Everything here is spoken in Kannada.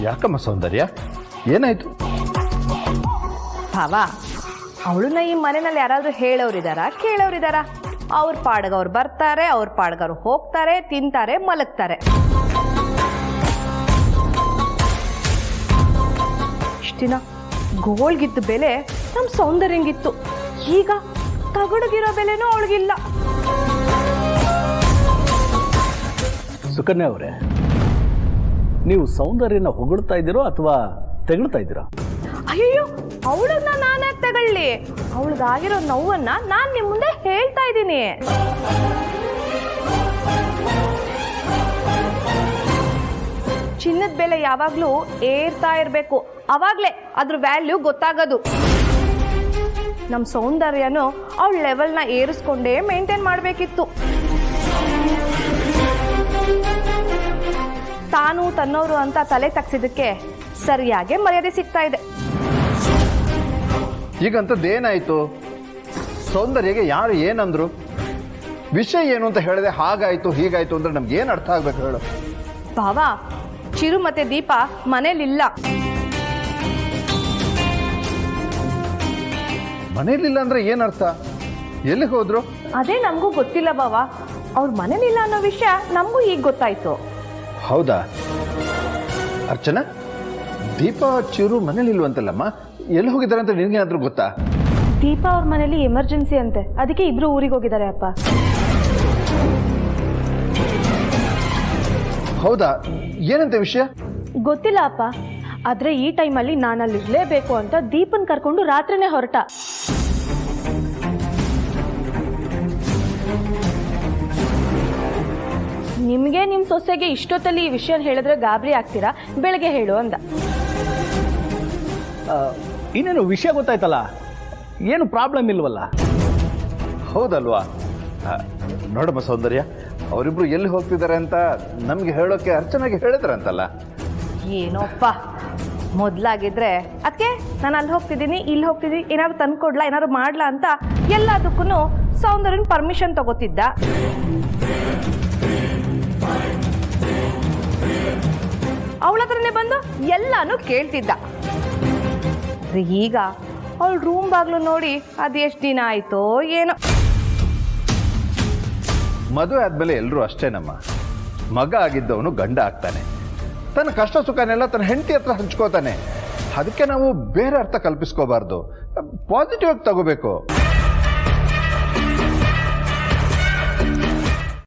ಯಾಕಮ್ಮ ಸೌಂದರ್ಯ, ಏನಾಯ್ತು? ಭಾವ, ಅವಳನ್ನ ಈ ಮನೆಯಲ್ಲಿ ಯಾರಾದ್ರೂ ಹೇಳೋರಿದಾರ ಕೇಳೋರಿದಾರ? ಅವ್ರ ಪಾಡ್ಗವ್ರು ಬರ್ತಾರೆ, ಅವ್ರ ಪಾಡ್ಗವ್ರು ಹೋಗ್ತಾರೆ, ತಿಂತಾರೆ, ಮಲಗ್ತಾರೆ. ಇಷ್ಟ ದಿನ ಗೋಳ್ಗಿದ್ದ ಬೆಲೆ ನಮ್ಮ ಸೌಂದರ್ಯಂಗಿತ್ತು, ಈಗ ತಗಡುಗಿರೋ ಬೆಲೆನೂ ಅವಳಿಗಿಲ್ಲ. ಸುಕನ್ಯಾ ಅವರೇ, ನೀವು ಸೌಂದರ್ಯನ ಹೊಗಳ್ತಾ ಇದ್ದೀರೋ ಅಥವಾ ತೆಗಳ್ತಾ ಇದ್ದೀರಾ? ಅಯ್ಯೋ, ಅವಳನ್ನ ನಾನೇ ತಗೊಳ್ಳಿ, ಅವಳಿಗಾಗಿರೋ ನೋವನ್ನ ನಾನು ನಿಮ್ಮ ಮುಂದೆ ಹೇಳ್ತಾ ಇದ್ದೀನಿ. ಚಿನ್ನದ ಬೆಲೆ ಯಾವಾಗ್ಲೂ ಏರ್ತಾ ಇರಬೇಕು, ಅವಾಗ್ಲೇ ಅದ್ರ ವ್ಯಾಲ್ಯೂ ಗೊತ್ತಾಗೋದು. ನಮ್ಮ ಸೌಂದರ್ಯನು ಅವಳ ಲೆವೆಲ್ನ ಏರಿಸ್ಕೊಂಡೇ ಮೇಂಟೈನ್ ಮಾಡಬೇಕಿತ್ತು. ತಾನು ತನ್ನೋರು ಅಂತ ತಲೆ ತಗ್ಸಿದಕ್ಕೆ ಸರಿಯಾಗಿ ಮರ್ಯಾದೆ ಸಿಗ್ತಾ ಇದೆ. ಈಗಂತದ್ದೇನಾಯ್ತು? ಸೌಂದರ್ಯಗೆ ಯಾರು ಏನಂದ್ರು? ವಿಷಯ ಏನು ಅಂತ ಹೇಳಿದೆ ಹಾಗಾಯ್ತು ಹೀಗಾಯ್ತು ಅಂದ್ರೆ ನಮ್ಗೆ ಏನು ಅರ್ಥ ಆಗ್ಬೇಕು ಹೇಳು? ಭಾವ, ಚಿರು ಮತ್ತೆ ದೀಪ ಮನೇಲಿಲ್ಲ. ಮನೇಲಿಲ್ಲ ಅಂದ್ರೆ ಏನರ್ಥ? ಎಲ್ಲಿಗೆ ಹೋದ್ರು? ಅದೇ ನಮಗೂ ಗೊತ್ತಿಲ್ಲ ಭಾವ. ಅವ್ರ ಮನೇಲಿಲ್ಲ ಅನ್ನೋ ವಿಷಯ ನಮಗೂ ಈಗ ಗೊತ್ತಾಯ್ತು. ಹೌದಾ ಅರ್ಚನಾ? ದೀಪ ಚಿರು ಮನೇಲಿಲ್ವಂತಲ್ಲಮ್ಮ, ಎಲ್ಲಿ ಹೋಗಿದ್ದಾರೆ ಅಂತ ನಿನ್ಗೇನಾದ್ರೂ ಗೊತ್ತಾ? ದೀಪ ಅವ್ರ ಮನೇಲಿ ಎಮರ್ಜೆನ್ಸಿ ಅಂತೆ, ಅದಕ್ಕೆ ಇಬ್ರು ಊರಿಗೆ ಹೋಗಿದ್ದಾರೆ ಅಪ್ಪ. ಹೌದಾ? ಏನಂತೆ ವಿಷಯ? ಗೊತ್ತಿಲ್ಲ ಅಪ್ಪ, ಆದ್ರೆ ಈ ಟೈಮಲ್ಲಿ ನಾನಲ್ಲಿ ಇರ್ಲೇಬೇಕು ಅಂತ ದೀಪನ್ ಕರ್ಕೊಂಡು ರಾತ್ರಿನೇ ಹೊರಟ. ನಿಮ್ಗೆ ನಿಮ್ ಸೊಸೆಗೆ ಇಷ್ಟೊತ್ತಲ್ಲಿ ಈ ವಿಷಯ ಹೇಳಿದ್ರೆ ಗಾಬರಿ ಆಗ್ತೀರಾ, ಬೆಳಗ್ಗೆ ಹೇಳು ಅಂದ. ಇನ್ನೇನು ವಿಷಯ ಗೊತ್ತಾಯ್ತಲ್ಲ, ಏನು ಪ್ರಾಬ್ಲಮ್ ಇಲ್ವಲ್ಲ? ಹೌದಲ್ವಾ? ನೋಡಮ್ಮ ಸೌಂದರ್ಯ, ಅವರಿಬ್ರು ಎಲ್ಲಿ ಹೋಗ್ತಿದ್ದಾರೆ ಅಂತ ನಮ್ಗೆ ಹೇಳೋಕೆ ಅರ್ಚನಾಗೆ ಹೇಳಿದ್ರಂತಲ್ಲ. ಏನೋಪ್ಪ, ಮೊದ್ಲಾಗಿದ್ರೆ ಅದಕ್ಕೆ ನಾನು ಅಲ್ಲಿ ಹೋಗ್ತಿದ್ದೀನಿ ಇಲ್ಲಿ ಹೋಗ್ತಿದ್ದೀನಿ, ಏನಾದ್ರು ತಂದ್ಕೊಡ್ಲಾ ಏನಾದ್ರು ಮಾಡ್ಲಾ ಅಂತ ಎಲ್ಲದಕ್ಕೂ ಸೌಂದರ್ಯನ ಪರ್ಮಿಷನ್ ತಗೋತಿದ್ದ. ಅವಳ ಹತ್ರನೇ ಬಂದು ಎಲ್ಲಾನು ಕೇಳ್ತಿದ್ದ. ಈಗ ಅವಳ ರೂಮ್ ಬಾಗ್ಲು ನೋಡಿ ಅದೆಷ್ಟು ದಿನ ಆಯ್ತೋ ಏನೋ. ಮದುವೆ ಆದ್ಮೇಲೆ ಎಲ್ಲರೂ ಅಷ್ಟೇನಮ್ಮ, ಮಗ ಆಗಿದ್ದವನು ಗಂಡ ಆಗ್ತಾನೆ, ತನ್ನ ಕಷ್ಟ ಸುಖನೆಲ್ಲ ತನ್ನ ಹೆಂಡತಿ ಹತ್ರ ಹಂಚ್ಕೋತಾನೆ. ಅದಕ್ಕೆ ನಾವು ಬೇರೆ ಅರ್ಥ ಕಲ್ಪಿಸ್ಕೋಬಾರ್ದು, ಪಾಸಿಟಿವ್ ಆಗಿ ತಗೋಬೇಕು.